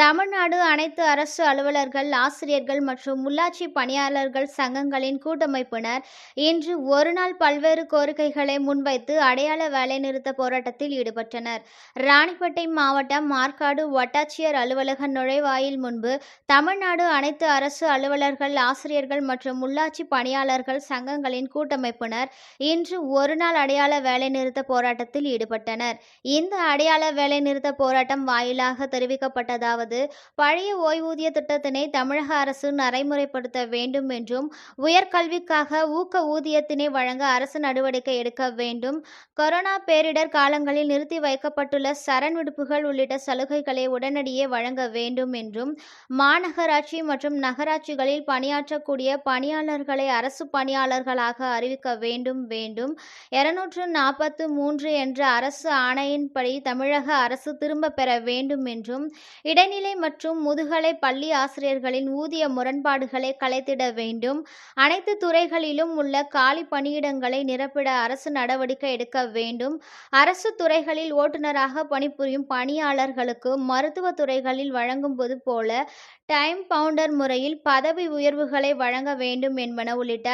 தமிழ்நாடு அனைத்து அரசு அலுவலர்கள், ஆசிரியர்கள் மற்றும் உள்ளாட்சி பணியாளர்கள் சங்கங்களின் கூட்டமைப்பினர் இன்று ஒருநாள் பல்வேறு கோரிக்கைகளை முன்வைத்து அடையாள வேலைநிறுத்த போராட்டத்தில் ஈடுபட்டனர். ராணிப்பேட்டை மாவட்டம் ஆற்காடு வட்டாட்சியர் அலுவலக நுழைவாயில் முன்பு தமிழ்நாடு அனைத்து அரசு அலுவலர்கள், ஆசிரியர்கள் மற்றும் உள்ளாட்சி பணியாளர்கள் சங்கங்களின் கூட்டமைப்பினர் இன்று ஒருநாள் அடையாள வேலைநிறுத்த போராட்டத்தில் ஈடுபட்டனர். இந்த அடையாள வேலைநிறுத்த போராட்டம் வாயிலாக தெரிவிக்கப்பட்டதாவது, பழைய ஓய்வூதிய திட்டத்தினை தமிழக அரசு நடைமுறைப்படுத்த வேண்டும் என்றும், உயர்கல்விக்காக ஊக்க ஊதியத்தினை வழங்க அரசு நடவடிக்கை எடுக்க வேண்டும், கொரோனா பேரிடர் காலங்களில் நிறுத்தி வைக்கப்பட்டுள்ள சரண் விடுப்புகள் உள்ளிட்ட சலுகைகளை உடனடியே வழங்க வேண்டும் என்றும், மாநகராட்சி மற்றும் நகராட்சிகளில் பணியாற்றக்கூடிய பணியாளர்களை அரசு பணியாளர்களாக அறிவிக்க வேண்டும் 243 என்ற அரசு ஆணையின்படி தமிழக அரசு திரும்ப பெற வேண்டும் என்றும், இடைநிலை மற்றும் முதுகலை பள்ளி ஆசிரியர்களின் ஊதிய முரண்பாடுகளை களைத்திட வேண்டும், அனைத்து துறைகளிலும் உள்ள காலி பணியிடங்களை நிரப்பிட அரசு நடவடிக்கை எடுக்க வேண்டும், அரசு துறைகளில் ஓட்டுநராக பணிபுரியும் பணியாளர்களுக்கு மருத்துவ துறைகளில் வழங்குவது போல டைம் பவுண்டர் முறையில் பதவி உயர்வுகளை வழங்க வேண்டும் என்பன உள்ளிட்ட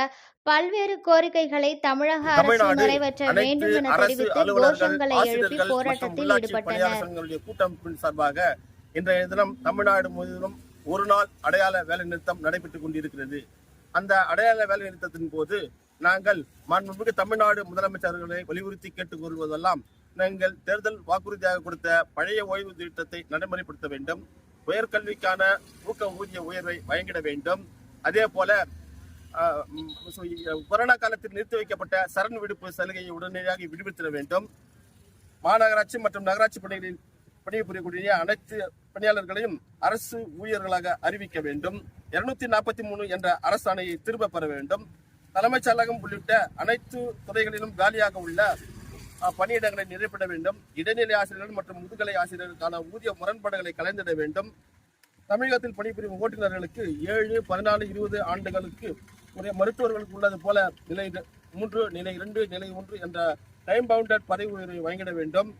பல்வேறு கோரிக்கைகளை தமிழக அரசு நிறைவேற்ற வேண்டும் என தெரிவித்து கோஷங்களை எழுப்பி போராட்டத்தில் ஈடுபட்டனர். இன்றைய தினம் தமிழ்நாடு முழுவதும் ஒரு நாள் அடையாள வேலை நிறுத்தம் நடைபெற்றுக் கொண்டிருக்கிறது. அந்த அடையாள வேலை நிறுத்தத்தின் போது நாங்கள் மாண்புமிகு தமிழ்நாடு முதலமைச்சர்களை வலியுறுத்தி கேட்டுக்கொள்வதெல்லாம், நாங்கள் தேர்தல் வாக்குறுதியாக கொடுத்த பழைய ஓய்வு திட்டத்தை நடைமுறைப்படுத்த வேண்டும், உயர்கல்விக்கான ஊக்க ஊதிய உயர்வை வழங்கிட வேண்டும், அதே போல கொரோனா காலத்தில் நிறுத்தி வைக்கப்பட்ட சரண் விடுப்பு சலுகையை உடனடியாக விடுவித்திட வேண்டும், மாநகராட்சி மற்றும் நகராட்சி பணிகளில் பணிபுரியக்கூடிய அனைத்து பணியாளர்களையும் அரசு ஊழியர்களாக அறிவிக்க வேண்டும், 243 என்ற அரசாணையை திரும்ப பெற வேண்டும், தலைமைச் செயலகம் உள்ளிட்ட அனைத்து துறைகளிலும் காலியாக உள்ள பணியிடங்களை நிரப்பிட வேண்டும், இடைநிலை ஆசிரியர்கள் மற்றும் முதுகலை ஆசிரியர்களுக்கான ஊதிய முரண்பாடுகளை கலைந்திட வேண்டும், தமிழகத்தில் பணிபுரியும் ஓட்டுநர்களுக்கு 7, 14, 20 ஆண்டுகளுக்கு உரிய மருத்துவர்களுக்கு உள்ளது போல நிலை 3, நிலை 2, நிலை 1 என்ற டைம் பவுண்டட் பதவி உயர்வை வழங்கிட வேண்டும்,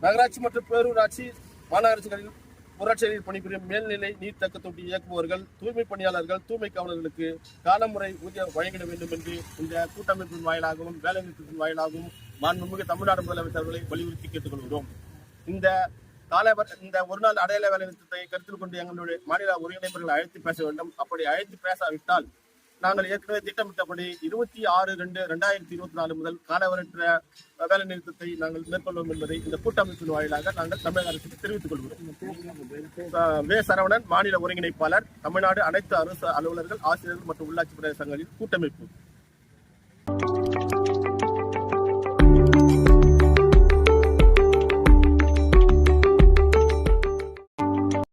நகராட்சி மற்றும் பேரூராட்சி மாநகராட்சிகளில் ஊராட்சிகளில் பணிபுரியும் மேல்நிலை நீர்த்தக்க தொட்டி இயக்குபவர்கள், தூய்மை பணியாளர்கள், தூய்மை காவலர்களுக்கு காலமுறை ஊதியம் வழங்கிட வேண்டும் என்று இந்த கூட்டமைப்பின் வாயிலாகவும் வேலை நிறுத்தத்தின் வாயிலாகவும் மாண்புமிகு தமிழ்நாடு முதலமைச்சர்களை வலியுறுத்தி கேட்டுக்கொள்கிறோம். இந்த ஒரு நாள் அடையாள வேலை நிறுத்தத்தை கருத்தில் கொண்டு எங்களுடைய மாநில ஒருங்கிணைப்பவர்களை அழைத்து பேச வேண்டும். அப்படி அழைத்து பேசாவிட்டால் நாங்கள் ஏற்கனவே திட்டமிட்டபடி 26/2/2024 முதல் காலவரற்ற வேலை நிறுத்தத்தை நாங்கள் மேற்கொள்வோம் என்பதை இந்த கூட்டமைப்பின் வாயிலாக நாங்கள் தமிழக அரசுக்கு தெரிவித்துக் கொள்கிறோம். வே. சரவணன், மாநில ஒருங்கிணைப்பாளர், தமிழ்நாடு அனைத்து அரசு அலுவலர்கள், ஆசிரியர்கள் மற்றும் உள்ளாட்சி பிரதேச சங்கங்களின் கூட்டமைப்பு.